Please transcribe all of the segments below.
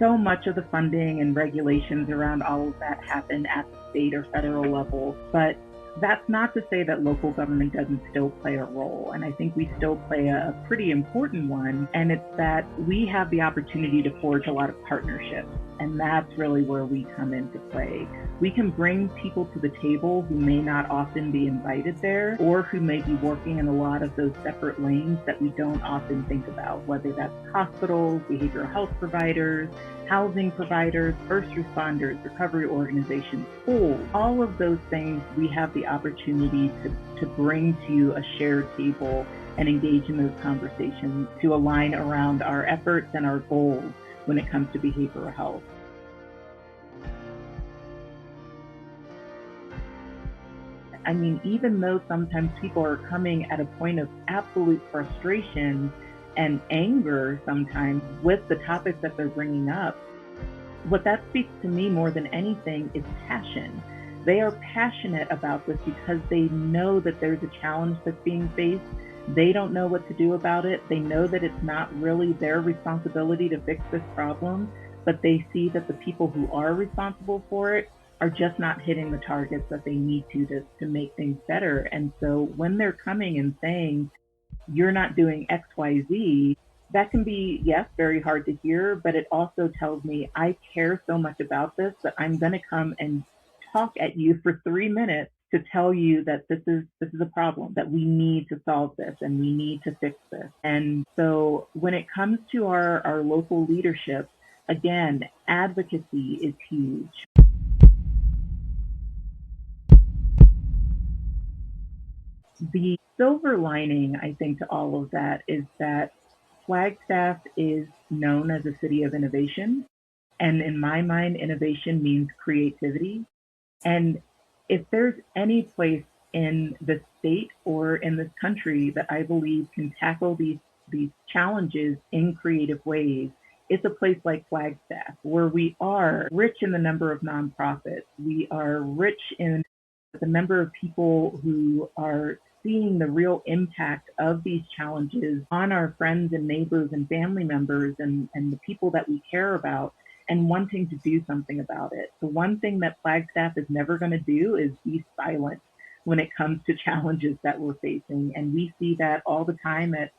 so much of the funding and regulations around all of that happen at the state or federal level, but that's not to say that local government doesn't still play a role. And I think we still play a pretty important one. And it's that we have the opportunity to forge a lot of partnerships. And that's really where we come into play. We can bring people to the table who may not often be invited there, or who may be working in a lot of those separate lanes that we don't often think about, whether that's hospitals, behavioral health providers, housing providers, first responders, recovery organizations, schools. All of those things we have the opportunity to bring to a shared table and engage in those conversations to align around our efforts and our goals when it comes to behavioral health. I mean, even though sometimes people are coming at a point of absolute frustration and anger sometimes with the topics that they're bringing up, what that speaks to me more than anything is passion. They are passionate about this because they know that there's a challenge that's being faced. They don't know what to do about it. They know that it's not really their responsibility to fix this problem, but they see that the people who are responsible for it are just not hitting the targets that they need to make things better. And so when they're coming and saying, you're not doing X, Y, Z, that can be, yes, very hard to hear, but it also tells me I care so much about this that I'm going to come and talk at you for 3 minutes to tell you that this is a problem, that we need to solve this and we need to fix this. And so when it comes to our local leadership, again, advocacy is huge. The silver lining, I think, to all of that is that Flagstaff is known as a city of innovation. And in my mind, innovation means creativity. And if there's any place in the state or in this country that I believe can tackle these challenges in creative ways, it's a place like Flagstaff, where we are rich in the number of nonprofits. We are rich in the number of people who are seeing the real impact of these challenges on our friends and neighbors and family members and the people that we care about, and wanting to do something about it. The one thing that Flagstaff is never going to do is be silent when it comes to challenges that we're facing. And we see that all the time at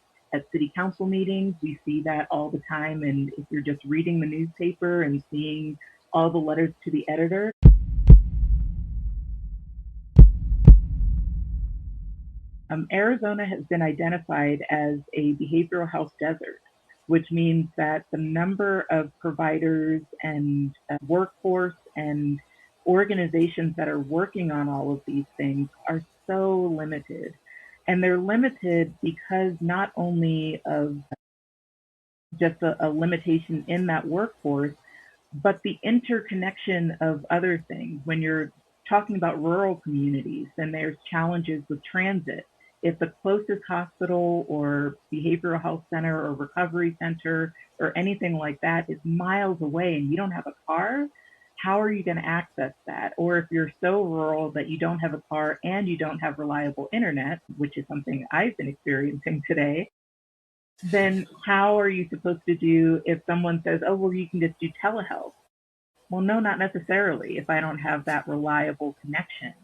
city council meetings. We see that all the time. And if you're just reading the newspaper and seeing all the letters to the editor, Arizona has been identified as a behavioral health desert, which means that the number of providers and workforce and organizations that are working on all of these things are so limited. And they're limited because not only of just a limitation in that workforce, but the interconnection of other things. When you're talking about rural communities, then there's challenges with transit. If the closest hospital or behavioral health center or recovery center or anything like that is miles away and you don't have a car, how are you going to access that? Or if you're so rural that you don't have a car and you don't have reliable internet, which is something I've been experiencing today, then how are you supposed to do if someone says, oh, well, you can just do telehealth? Well, no, not necessarily if I don't have that reliable connection.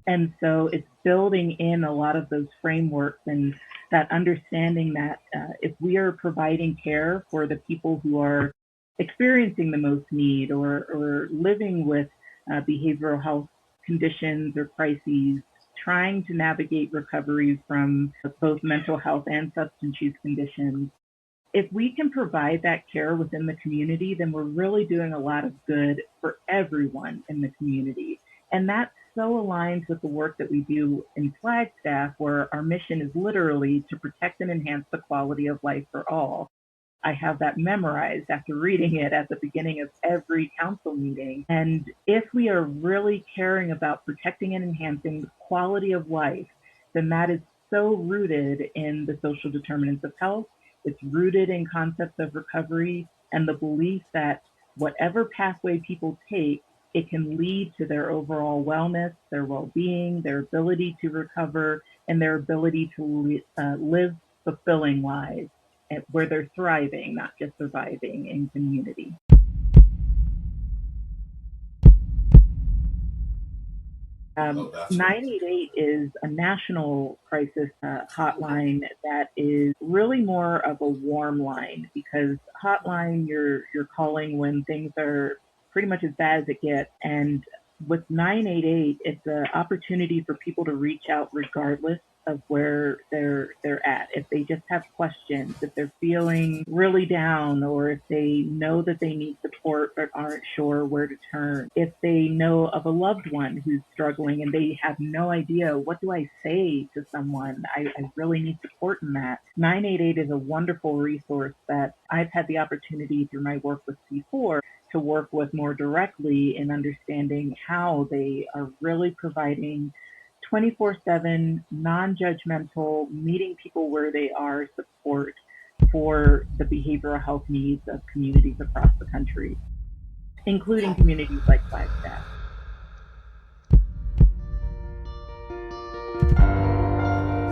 And so it's building in a lot of those frameworks and that understanding that if we are providing care for the people who are experiencing the most need or living with behavioral health conditions or crises, trying to navigate recovery from both mental health and substance use conditions, if we can provide that care within the community, then we're really doing a lot of good for everyone in the community. And that so aligns with the work that we do in Flagstaff, where our mission is literally to protect and enhance the quality of life for all. I have that memorized after reading it at the beginning of every council meeting. And if we are really caring about protecting and enhancing the quality of life, then that is so rooted in the social determinants of health. It's rooted in concepts of recovery and the belief that whatever pathway people take, it can lead to their overall wellness, their well-being, their ability to recover, and their ability to live fulfilling lives where they're thriving, not just surviving in community. Oh, 988 is a national crisis hotline that is really more of a warm line, because hotline you're calling when things are pretty much as bad as it gets, and with 988 it's an opportunity for people to reach out regardless of where they're at. If they just have questions, if they're feeling really down, or if they know that they need support but aren't sure where to turn, if they know of a loved one who's struggling and they have no idea, what do I say to someone? I really need support in that. 988 is a wonderful resource that I've had the opportunity through my work with C4 to work with more directly in understanding how they are really providing 24/7, non-judgmental, meeting people where they are support for the behavioral health needs of communities across the country, including communities like Flagstaff.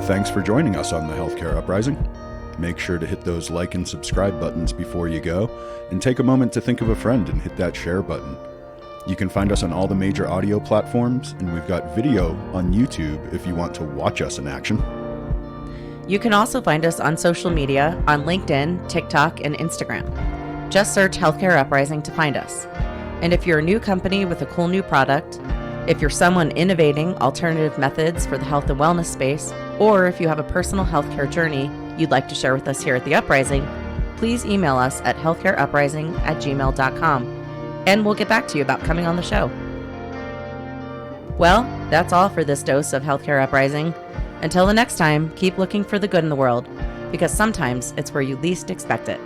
Thanks for joining us on the Healthcare Uprising. Make sure to hit those like and subscribe buttons before you go, and take a moment to think of a friend and hit that share button. You can find us on all the major audio platforms, and we've got video on YouTube if you want to watch us in action. You can also find us on social media on LinkedIn, TikTok, and Instagram. Just search Healthcare Uprising to find us. And if you're a new company with a cool new product, if you're someone innovating alternative methods for the health and wellness space, or if you have a personal healthcare journey you'd like to share with us here at The Uprising, please email us at healthcareuprising@gmail.com. And we'll get back to you about coming on the show. Well, that's all for this dose of Healthcare Uprising. Until the next time, keep looking for the good in the world, because sometimes it's where you least expect it.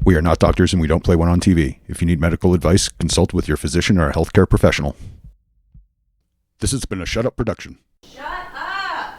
We are not doctors and we don't play one on TV. If you need medical advice, consult with your physician or a healthcare professional. This has been a Shut Up production. Shut up!